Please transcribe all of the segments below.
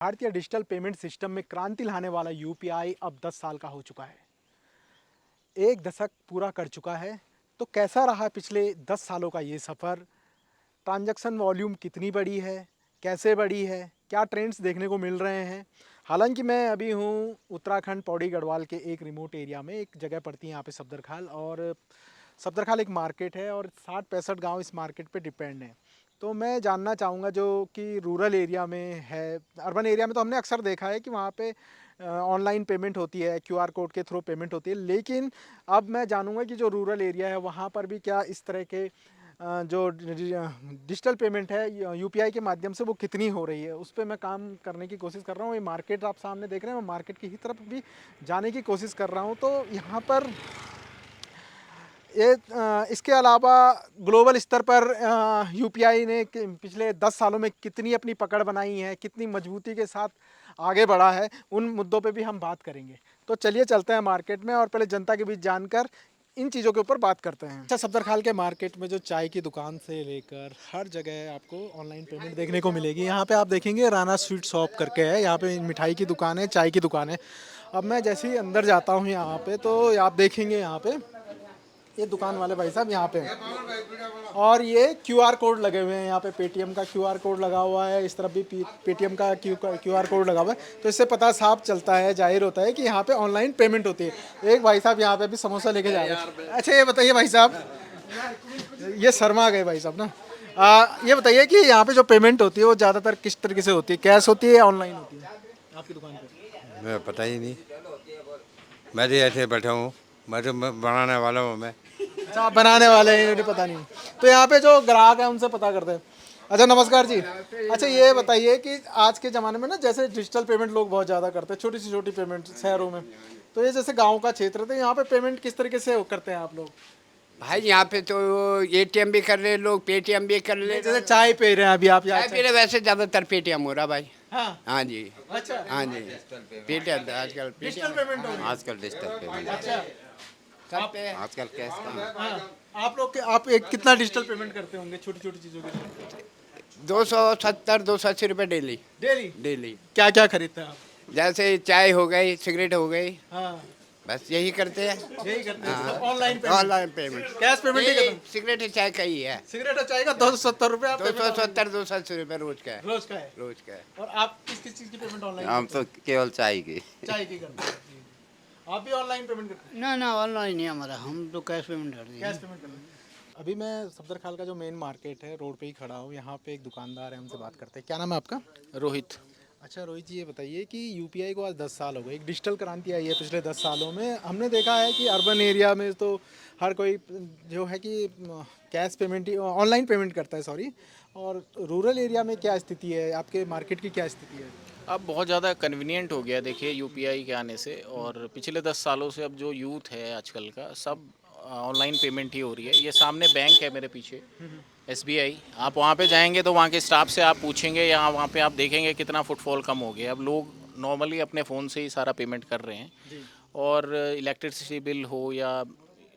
भारतीय digital payment system में क्रांति लाने वाला यूपीआई अब 10 साल का हो चुका है। एक दशक पूरा कर चुका है। तो कैसा रहा पिछले 10 सालों का ये सफ़र? ट्रांजैक्शन वॉल्यूम कितनी बड़ी है, कैसे बड़ी है, क्या ट्रेंड्स देखने को मिल रहे हैं? हालांकि मैं अभी हूँ उत्तराखंड पौड़ी गढ़वाल के एक रिमोट एरिया में। एक जगह पड़ती है यहाँ पे सफदरखाल, और सफदरखाल एक मार्केट है और 60-65 गांव इस मार्केट पे डिपेंड हैं। तो मैं जानना चाहूँगा जो कि रूरल एरिया में है। अर्बन एरिया में तो हमने अक्सर देखा है कि वहाँ पे ऑनलाइन पेमेंट होती है, क्यूआर कोड के थ्रू पेमेंट होती है, लेकिन अब मैं जानूँगा कि जो रूरल एरिया है वहाँ पर भी क्या इस तरह के जो डिजिटल पेमेंट है यूपीआई के माध्यम से वो कितनी हो रही है, उस पर मैं काम करने की कोशिश कर रहा हूँ। ये मार्केट आप सामने देख रहे हैं, मैं मार्केट की ही तरफ भी जाने की कोशिश कर रहा हूँ। तो यहाँ पर इसके अलावा ग्लोबल स्तर पर यूपीआई ने पिछले 10 सालों में कितनी अपनी पकड़ बनाई है, कितनी मजबूती के साथ आगे बढ़ा है, उन मुद्दों पे भी हम बात करेंगे। तो चलिए चलते हैं मार्केट में और पहले जनता के बीच जानकर इन चीज़ों के ऊपर बात करते हैं। अच्छा, सफदरखाल के मार्केट में जो चाय की दुकान से लेकर हर जगह आपको ऑनलाइन पेमेंट देखने को मिलेगी। यहाँ पे आप देखेंगे राना स्वीट शॉप करके है, यहाँ पे मिठाई की दुकान है, चाय की दुकान है। अब मैं जैसे ही अंदर जाता हूँ यहाँ पे तो आप देखेंगे यहाँ पे ये दुकान वाले भाई साहब यहाँ पे हैं और ये क्यूआर कोड लगे हुए हैं। यहाँ पे पेटीएम का क्यूआर कोड लगा हुआ है, इस तरफ भी पेटीएम का क्यूआर कोड लगा हुआ है। तो इससे पता साफ चलता है, जाहिर होता है कि यहाँ पे ऑनलाइन पेमेंट होती है। एक भाई साहब यहाँ पे भी समोसा लेके जा रहे हैं। अच्छा, ये बताइए भाई साहब, ये शर्मा गए भाई साहब ना। ये बताइए कि यहाँ पे जो पेमेंट होती है वो ज़्यादातर किस तरीके से होती है, कैश होती है या ऑनलाइन होती है आपकी दुकान पे? मैं पता ही नहीं। मैं तो ऐसे बैठा हूँ, मैं तो बनाने वाला हूँ मैं। अच्छा, आप बनाने वाले हैं, इन्हें पता नहीं। तो यहाँ पे जो ग्राहक है उनसे पता करते हैं। अच्छा, नमस्कार जी। अच्छा, ये बताइए कि आज के ज़माने में ना जैसे डिजिटल पेमेंट लोग बहुत ज़्यादा करते हैं, छोटी सी छोटी पेमेंट शहरों में। तो ये जैसे गांव का क्षेत्र है, तो यहाँ पे पेमेंट किस तरीके से करते हैं आप लोग? भाई यहाँ पे तो एटीएम भी कर रहे लोग, पेटीएम भी कर रहे। जैसे चाय पी रहे हैं अभी आप यहाँ? चाय पी रहे, वैसे ज़्यादातर पेटीएम हो रहा भाई। हाँ। हाँ जी। अच्छा, हाँ जी, पेटीएम आजकल डिजिटल पेमेंट हो रही है। आजकल डिजिटल पेमेंट अच्छा, सब पे। आजकल कैश का हाँ। आप लोग आप एक कितना डिजिटल पेमेंट करते होंगे छोटी छोटी चीज़ों के लिए? 270-280 रुपये डेली। डेली डेली क्या क्या खरीदते हैं आप? जैसे चाय हो गई, सिगरेट हो गई, हाँ, बस यही करते हैं। यही करते हैं। Online payment, online payment, cash payment ही करते हैं। सिगरेट चाय का ही है। सिगरेट और चाय का 270 रुपये आप 270-280 रुपये रोज का है। रोज का है। रोज का है। और आप किस किस चीज़ की पेमेंट ऑनलाइन? हम तो केवल चाय की। चाय की करते हैं। जी। आप भी ऑनलाइन पेमेंट करते हैं? ना ना ऑनलाइन नहीं हमारा, हम तो कैश पेमेंट करते हैं। कैश पेमेंट करते हैं। अभी मैं सफदरखाल का जो मेन मार्केट है रोड पे ही खड़ा हूँ। यहाँ पे एक दुकानदार है, हमसे बात करते हैं। क्या नाम है आपका? रोहित। अच्छा रोहित जी, ये बताइए कि यूपीआई को आज 10 साल हो गए, एक डिजिटल क्रांति आई है पिछले 10 सालों में। हमने देखा है कि अर्बन एरिया में तो हर कोई जो है कि कैश पेमेंट ही ऑनलाइन पेमेंट करता है, सॉरी। और रूरल एरिया में क्या स्थिति है, आपके मार्केट की क्या स्थिति है? अब बहुत ज़्यादा कन्वीनियंट हो गया देखिए यूपीआई के आने से, और पिछले 10 सालों से अब जो यूथ है आजकल का सब ऑनलाइन पेमेंट ही हो रही है। ये सामने बैंक है मेरे पीछे, एसबीआई। आप वहाँ पे जाएंगे तो वहाँ के स्टाफ से आप पूछेंगे, यहाँ वहाँ पे आप देखेंगे कितना फुटफॉल कम हो गया। अब लोग नॉर्मली अपने फ़ोन से ही सारा पेमेंट कर रहे हैं। और इलेक्ट्रिसिटी बिल हो या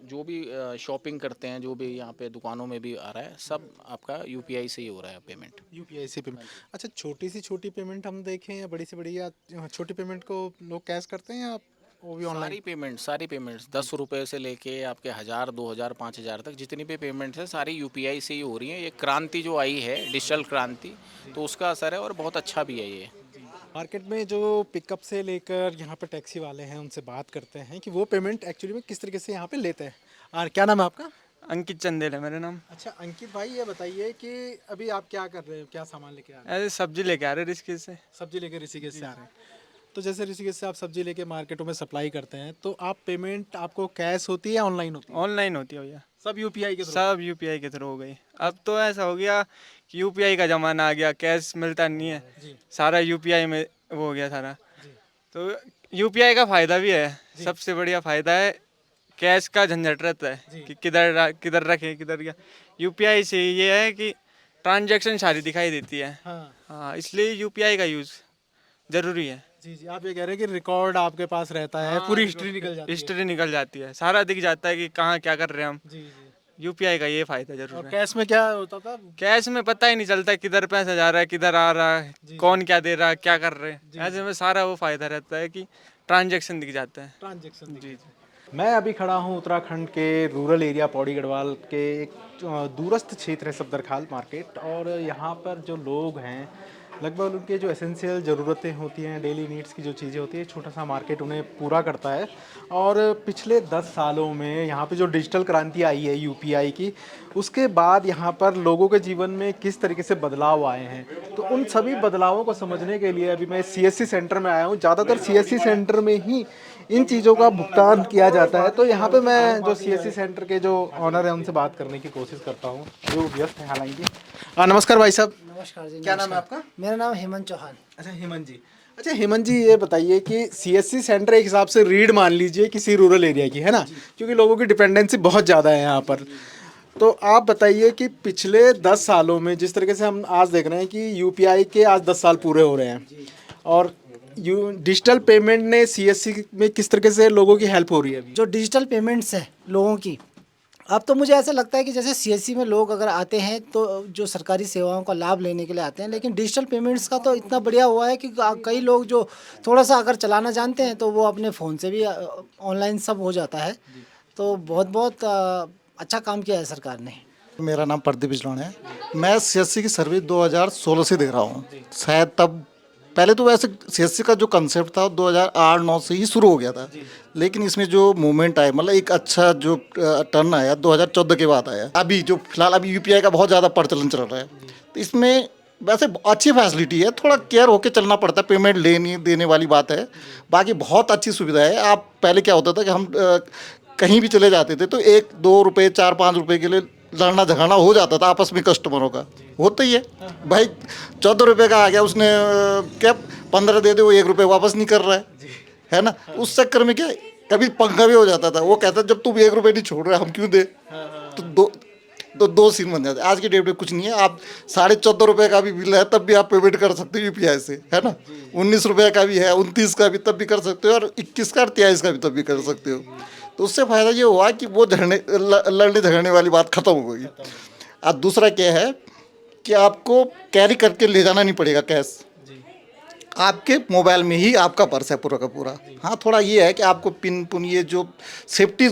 जो भी शॉपिंग करते हैं, जो भी यहाँ पे दुकानों में भी आ रहा है, सब आपका यूपीआई से ही हो रहा है पेमेंट। यूपीआई से पेमेंट। अच्छा, छोटी सी छोटी पेमेंट हम देखें या बड़ी से बड़ी, या छोटी पेमेंट को लोग कैश करते हैं या वो भी ऑनलाइन? सारी पेमेंट्स 10 रुपये से लेके आपके 1000, 2000, 5000 तक जितनी भी पेमेंट्स है सारी यूपीआई से ही हो रही हैं। ये क्रांति जो आई है, डिजिटल क्रांति, तो उसका असर है और बहुत अच्छा भी है ये। मार्केट में जो पिकअप से लेकर यहाँ पे टैक्सी वाले हैं उनसे बात करते हैं कि वो पेमेंट एक्चुअली में किस तरीके से यहाँ पे लेते हैं। और क्या नाम है आपका? अंकित चंदेल है मेरा नाम। अच्छा अंकित भाई, ये बताइए कि अभी आप क्या कर रहे हो, क्या सामान लेके आ रहे ऐसे सब्जी लेके आ रहे ऋषिकेश से। हैं? सब्जी लेके ऋषिकेश से आ रहे हैं। तो जैसे ऋषिकेश से आप सब्जी लेके मार्केटों में सप्लाई करते हैं, तो आप पेमेंट आपको कैश होती है या ऑनलाइन होती है? ऑनलाइन होती है भैया, सब यूपीआई के थ्रू? सब यूपीआई के थ्रू हो गई। अब तो ऐसा हो गया कि यूपीआई का ज़माना आ गया, कैश मिलता नहीं है, सारा यूपीआई में वो हो गया सारा। तो यूपीआई का फ़ायदा भी है, सबसे बढ़िया फ़ायदा है। कैश का झंझट रहता है कि किधर रखें किधर क्या। यूपीआई से ये है कि ट्रांजैक्शन सारी दिखाई देती है। हाँ, इसलिए यूपीआई का यूज़ ज़रूरी है। जी जी, आप ये कह रहे हैं कि रिकॉर्ड आपके पास रहता है, पूरी हिस्ट्री निकल जाती है। हिस्ट्री निकल जाती है, सारा दिख जाता है कि कहाँ क्या कर रहे हैं हम। जी जी। यूपीआई का ये फायदा और जरूर है। कैश में क्या होता था? कैश में पता ही नहीं चलता किधर पैसा जा रहा है, किधर आ रहा है, कौन क्या दे रहा है, क्या कर रहे हैं। ऐसे में सारा वो फायदा रहता है कि ट्रांजैक्शन दिख जाता है। ट्रांजेक्शन। जी। मैं अभी खड़ा हूँ उत्तराखंड के रूरल एरिया पौड़ी गढ़वाल के एक दूरस्थ क्षेत्र है सफदरखाल मार्केट, और यहाँ पर जो लोग हैं लगभग उनके जो एसेंशियल ज़रूरतें होती हैं, डेली नीड्स की जो चीज़ें होती है, छोटा सा मार्केट उन्हें पूरा करता है। और पिछले 10 सालों में यहाँ पे जो डिजिटल क्रांति आई है यूपीआई की, उसके बाद यहाँ पर लोगों के जीवन में किस तरीके से बदलाव आए हैं, तो उन सभी बदलावों को समझने के लिए अभी मैं सीएससी सेंटर में आया हूँ। ज़्यादातर सीएससी सेंटर में ही इन चीज़ों का भुगतान किया जाता है, तो यहाँ पे मैं जो सीएससी सेंटर के जो ऑनर है उनसे बात करने की कोशिश करता हूँ, जो व्यस्त है हालांकि। नमस्कार भाई साहब, नमस्कार जी। क्या नाम है आपका? मेरा नाम हेमंत चौहान। अच्छा हेमंत जी। अच्छा हेमंत जी, ये बताइए कि सीएससी सेंटर एक हिसाब से रीढ़ मान लीजिए किसी रूरल एरिया की, है ना, क्योंकि लोगों की डिपेंडेंसी बहुत ज़्यादा है यहाँ पर। तो आप बताइए कि पिछले 10 सालों में जिस तरीके से हम आज देख रहे हैं कि यूपीआई के आज 10 साल पूरे हो रहे हैं, और डिजिटल पेमेंट ने सीएससी में किस तरीके से लोगों की हेल्प हो रही है अभी? जो डिजिटल पेमेंट्स है लोगों की, अब तो मुझे ऐसा लगता है कि जैसे सीएससी में लोग अगर आते हैं तो जो सरकारी सेवाओं का लाभ लेने के लिए आते हैं, लेकिन डिजिटल पेमेंट्स का तो इतना बढ़िया हुआ है कि कई लोग जो थोड़ा सा अगर चलाना जानते हैं तो वो अपने फ़ोन से भी ऑनलाइन सब हो जाता है। तो बहुत बहुत अच्छा काम किया है सरकार ने। मेरा नाम प्रदीप बिजलान है। मैं सीएससी की सर्विस 2016 से दे रहा हूँ। शायद तब पहले तो वैसे सीएससी का जो कंसेप्ट था 2008-9 से ही शुरू हो गया था, लेकिन इसमें जो मूवमेंट आया, मतलब एक अच्छा जो टर्न आया 2014 के बाद आया। अभी जो फिलहाल अभी यूपीआई का बहुत ज़्यादा प्रचलन चल रहा है, तो इसमें वैसे अच्छी फैसिलिटी है, थोड़ा केयर होकर चलना पड़ता है, पेमेंट लेने देने वाली बात है। बाकी बहुत अच्छी सुविधा है। आप पहले क्या होता था कि हम कहीं भी चले जाते थे तो 1-2 रुपये 4-5 रुपये के लिए लड़ना झगड़ना हो जाता था आपस में कस्टमरों का, होता ही है भाई। 14 रुपये का आ गया, उसने क्या 15 दे दे, वो 1 रुपये वापस नहीं कर रहा है ना। उस चक्कर में क्या कभी पंखा भी हो जाता था। वो कहता जब तुम 1 रुपये नहीं छोड़ रहे हम क्यों दे, तो दो सीन बन जाते। आज की डेट में कुछ नहीं है, आप 14.5 रुपये का भी बिल है तब भी आप पेमेंट कर सकते हो यूपीआई से, है ना। 19 रुपये का भी है, 29 का भी तब भी कर सकते हो, और 21 का और 23 का भी तब भी कर सकते हो। तो उससे फ़ायदा ये हुआ कि वो लड़ने झगड़ने वाली बात ख़त्म हो गई। अब दूसरा क्या है कि आपको कैरी करके ले जाना नहीं पड़ेगा कैश, आपके मोबाइल में ही आपका पर्स है पूरा का पूरा। हाँ, थोड़ा ये है कि आपको पिन पुन ये जो सेफ्टी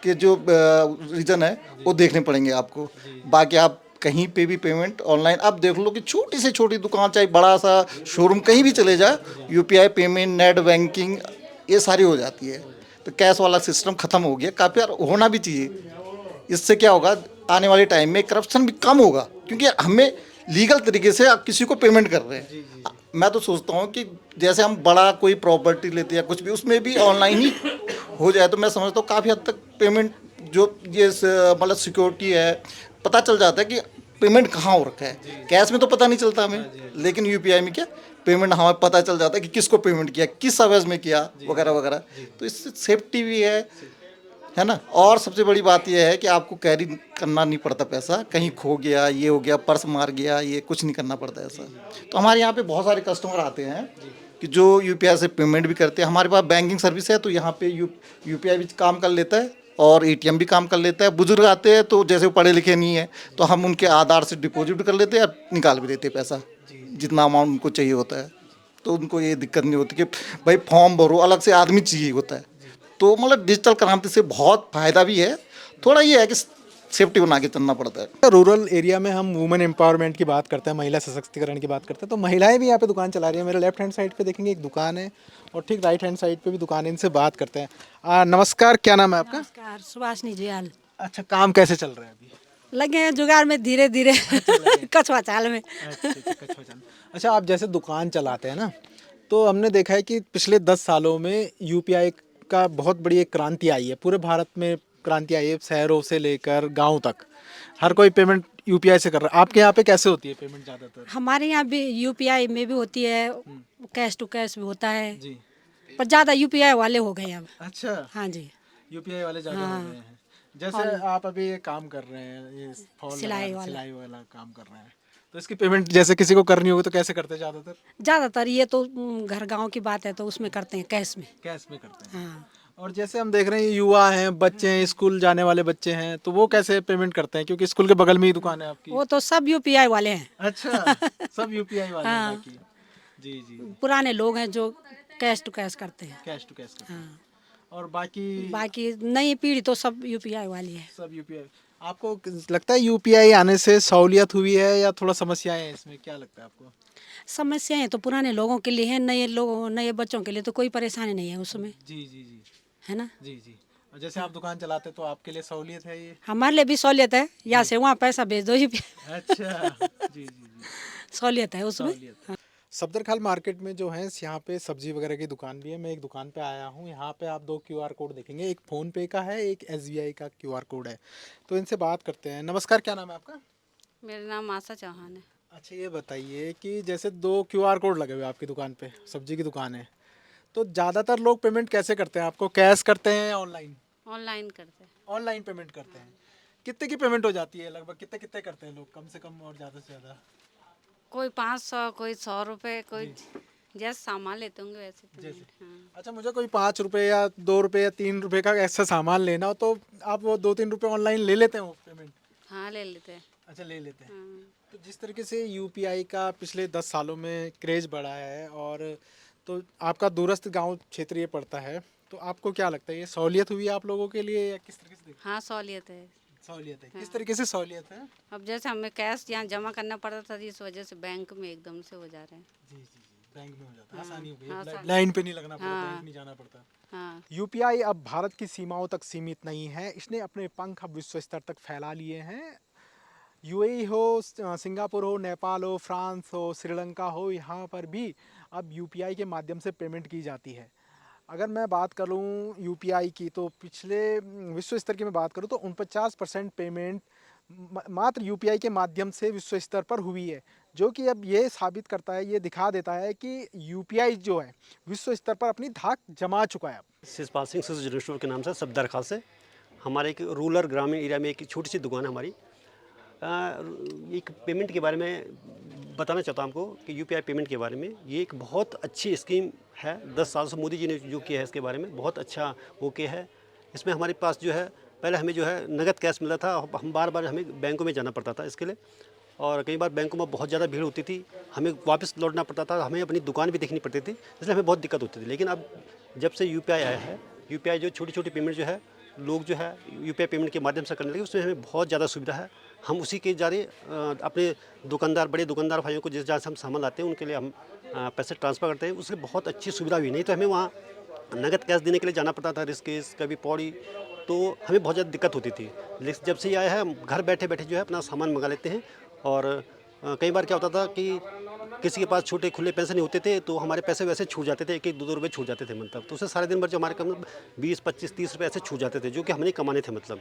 के जो रीज़न है वो देखने पड़ेंगे आपको। बाकी आप कहीं पे भी पेमेंट ऑनलाइन, आप देख लो कि छोटी से छोटी दुकान चाहे बड़ा सा शोरूम कहीं भी चले जाए, यूपीआई पेमेंट, नेट बैंकिंग ये सारी हो जाती है। तो कैश वाला सिस्टम ख़त्म हो गया, काफ़ी होना भी चाहिए। इससे क्या होगा, आने वाले टाइम में करप्शन भी कम होगा, क्योंकि हमें लीगल तरीके से आप किसी को पेमेंट कर रहे हैं। मैं तो सोचता हूँ कि जैसे हम बड़ा कोई प्रॉपर्टी लेते हैं कुछ भी, उसमें भी ऑनलाइन ही हो जाए तो मैं समझता हूँ काफ़ी हद तक पेमेंट जो ये मतलब सिक्योरिटी है, पता चल जाता है कि पेमेंट कहाँ हो रखा है। कैश में तो पता नहीं चलता हमें, लेकिन यूपीआई में क्या पेमेंट हमें पता चल जाता है कि किसको पेमेंट किया, किस अवैध में किया, वगैरह वगैरह। तो इससे सेफ्टी भी है ना। और सबसे बड़ी बात यह है कि आपको कैरी करना नहीं पड़ता पैसा, कहीं खो गया, ये हो गया, पर्स मार गया, ये कुछ नहीं करना पड़ता ऐसा। तो हमारे यहाँ पे बहुत सारे कस्टमर आते हैं कि जो यूपीआई से पेमेंट भी करते हैं। हमारे पास बैंकिंग सर्विस है, तो यहाँ पे यूपीआई भी काम कर लेता है और एटीएम भी काम कर लेता है। बुजुर्ग आते हैं तो जैसे वो पढ़े लिखे नहीं है तो हम उनके आधार से डिपॉजिट भी कर लेते हैं और निकाल भी देते हैं पैसा, जितना अमाउंट उनको चाहिए होता है। तो उनको ये दिक्कत नहीं होती कि भाई फॉर्म भरो, अलग से आदमी चाहिए होता है। तो मतलब डिजिटल क्रांति से बहुत फ़ायदा भी है, थोड़ा ये है कि सेफ्टी बना के चलना पड़ता है। रूरल एरिया में हम वुमेन एम्पावरमेंट की बात करते हैं, महिला सशक्तिकरण की बात करते हैं, तो महिलाएं भी यहाँ पे दुकान चला रही हैं। मेरे लेफ्ट हैंड साइड पे देखेंगे एक दुकान है और ठीक राइट हैंड साइड पे भी दुकान है। इनसे बात करते हैं। नमस्कार, क्या नाम है आपका? नमस्कार, सुभाषनी जियाल। अच्छा, काम कैसे चल रहा है अभी? लगे हैं जुगाड़ में धीरे धीरे कछुआ चाल में। अच्छा, आप जैसे दुकान चलाते हैं ना, तो हमने देखा है कि पिछले 10 सालों में यूपीआई का बहुत बड़ी एक क्रांति आई है, पूरे भारत में क्रांति आई है। शहरों से लेकर गांव तक हर कोई पेमेंट यूपीआई से कर रहा है। आपके यहाँ पे कैसे होती है पेमेंट ज़्यादातर? हमारे यहाँ भी यूपीआई में भी होती है, कैश टू कैश भी होता है जी। पर ज़्यादा यूपीआई वाले हो गए अब। अच्छा, हाँ जी, यूपीआई वाले ज़्यादा हो गए हैं। जैसे आप अभी ये काम कर रहे हैं, ये सिलाई वाला काम कर रहे हैं, तो इसकी पेमेंट जैसे किसी को करनी होगी तो कैसे करते हैं ज़्यादातर? ज़्यादातर ये तो घर गांव की बात है तो उसमें करते हैं कैश में। कैश में करते हैं। हाँ, और जैसे हम देख रहे हैं युवा हैं, बच्चे हैं, स्कूल जाने वाले बच्चे हैं, तो वो कैसे पेमेंट करते हैं, क्योंकि स्कूल के बगल में ही दुकान है आपकी। वो तो सब यूपीआई वाले हैं। अच्छा, सब यूपीआई वाले हैं हाँ। बाकी। जी जी, पुराने लोग हैं जो कैश टू कैश करते हैं। Cash to cash. हाँ। और बाकी बाकी नई पीढ़ी तो सब यूपीआई वाली है। सब यूपीआई। आपको लगता है यूपीआई आने से सहूलियत हुई है या थोड़ा समस्याएं हैं इसमें, क्या लगता है आपको? समस्याएं तो पुराने लोगों के लिए हैं, नए लोगों नए बच्चों के लिए तो कोई परेशानी नहीं है उसमें, जी जी जी है ना। जी जी। और जैसे आप दुकान चलाते तो आपके लिए सहूलियत है ये? हमारे लिए भी सहूलियत है, यहाँ से वहाँ पैसा भेज दो, यूपीआई अच्छा, जी जी जी, सहूलियत है उसमें। सहूलियत। सफदरखाल मार्केट में जो है यहाँ पे सब्जी वगैरह की दुकान भी है। मैं एक दुकान पे आया हूँ, यहाँ पे आप दो क्यूआर कोड देखेंगे, एक फ़ोन पे का है, एक एसबीआई का क्यूआर कोड है। तो इनसे बात करते हैं। नमस्कार, क्या नाम है आपका? मेरा नाम आशा चौहान है। अच्छा, ये बताइए कि जैसे दो क्यूआर कोड लगे हुए हैं आपकी दुकान पे, सब्जी की दुकान है, तो ज़्यादातर लोग पेमेंट कैसे करते हैं आपको, कैश करते हैं या ऑनलाइन? ऑनलाइन करते हैं। ऑनलाइन पेमेंट करते हैं। कितने की पेमेंट हो जाती है लगभग, कितने कितने करते हैं लोग, कम से कम और ज़्यादा से ज़्यादा? कोई 500, कोई 100 रुपये, कोई जैसे सामान लेते होंगे वैसे पेमेंट। हाँ। अच्छा, मुझे कोई 5 रुपये या 2 रुपये या 3 रुपये का ऐसा सामान लेना हो तो आप वो 2-3 रुपये ऑनलाइन ले लेते हैं वो पेमेंट? हाँ ले लेते हैं। अच्छा, ले लेते हैं। हाँ। तो जिस तरीके से यूपीआई का पिछले 10 सालों में क्रेज़ बढ़ा है, और तो आपका दूरस्थ गांव क्षेत्र ये पड़ता है, तो आपको क्या लगता है ये सहूलियत हुई है आप लोगों के लिए या किस तरीके से देखते हाँ सहूलियत है। हैं? सहूलियत है, किस तरीके से सहूलियत है? अब जैसे हमें कैश यहाँ जमा करना पड़ता था, इस वजह से बैंक में एकदम से हो जा रहे हैं। जी जी जी, बैंक में हो जाता है, हाँ, आसानी हो गई, हाँ, अब आसानी। लाइन पे नहीं लगना पड़ता, हाँ। बैंक नहीं जाना पड़ता। हाँ। यूपीआई अब भारत की सीमाओं तक सीमित नहीं है, इसने अपने पंख अब विश्व स्तर तक फैला लिए हैं। यूएई हो, सिंगापुर हो, नेपाल हो, फ्रांस हो, श्रीलंका हो, यहाँ पर भी अब यूपीआई के माध्यम से पेमेंट की जाती है। अगर मैं बात करूँ यूपीआई की, तो पिछले विश्व स्तर की मैं बात करूँ तो 49% पेमेंट मात्र यूपीआई के माध्यम से विश्व स्तर पर हुई है, जो कि अब ये साबित करता है, ये दिखा देता है कि यूपीआई जो है विश्व स्तर पर अपनी धाक जमा चुका है। शिषपाल सिंह सब्जी जनरल स्टोर के नाम से सफदरखाल से हमारे एक रूरल ग्रामीण एरिया में एक छोटी सी दुकान है हमारी। एक पेमेंट के बारे में बताना चाहता हूँ आपको कि यूपीआई पेमेंट के बारे में, ये एक बहुत अच्छी स्कीम है। 10 साल से मोदी जी ने जो किया है इसके बारे में बहुत अच्छा वो किया है। इसमें हमारे पास जो है पहले हमें जो है नगद कैश मिलता था, हम बार बार हमें बैंकों में जाना पड़ता था इसके लिए, और कई बार बैंकों में बहुत ज़्यादा भीड़ होती थी, हमें वापस लौटना पड़ता था, हमें अपनी दुकान भी देखनी पड़ती थी, इसलिए हमें बहुत दिक्कत होती थी। लेकिन अब जब से यूपीआई आया है, यूपीआई जो छोटी छोटी पेमेंट जो है लोग जो है यूपीआई पेमेंट के माध्यम से करने लगे, उसमें हमें बहुत ज़्यादा सुविधा है। हम उसी के जरिए अपने दुकानदार, बड़े दुकानदार भाइयों को जिस जहाँ से हम सामान लाते हैं उनके लिए हम पैसे ट्रांसफ़र करते हैं, उससे बहुत अच्छी सुविधा हुई। नहीं तो हमें वहाँ नगद कैश देने के लिए जाना पड़ता था, ऋषिकेश कभी पौड़ी, तो हमें बहुत ज़्यादा दिक्कत होती थी। लेकिन जब से ये आया है हम घर बैठे बैठे जो है अपना सामान मंगा लेते हैं। और कई बार क्या होता था कि किसी के पास छोटे खुले पैसे नहीं होते थे, तो हमारे पैसे वैसे छूट जाते थे, 1-2 रुपये छूट जाते थे, मतलब तो उससे सारे दिन भर जो हमारे कम 20-25-30 रुपये ऐसे छूट जाते थे, जो कि हमने कमाने थे। मतलब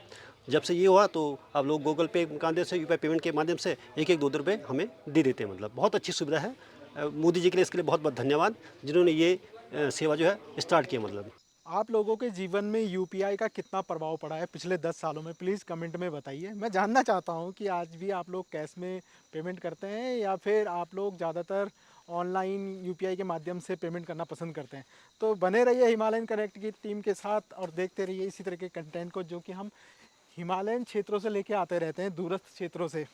जब से ये हुआ तो अब लोग गूगल पे के माध्यम से, यूपीआई पेमेंट के माध्यम से 1-2 रुपये हमें दे देते हैं। मतलब बहुत अच्छी सुविधा है। मोदी जी के लिए इसके लिए बहुत बहुत धन्यवाद, जिन्होंने ये सेवा जो है स्टार्ट किया। मतलब आप लोगों के जीवन में यूपीआई का कितना प्रभाव पड़ा है पिछले 10 सालों में, प्लीज़ कमेंट में बताइए। मैं जानना चाहता हूं कि आज भी आप लोग कैश में पेमेंट करते हैं या फिर आप लोग ज़्यादातर ऑनलाइन यूपीआई के माध्यम से पेमेंट करना पसंद करते हैं। तो बने रहिए हिमालयन कनेक्ट की टीम के साथ और देखते रहिए इसी तरह के कंटेंट को, जो कि हम हिमालयन क्षेत्रों से लेके आते रहते हैं, दूरस्थ क्षेत्रों से।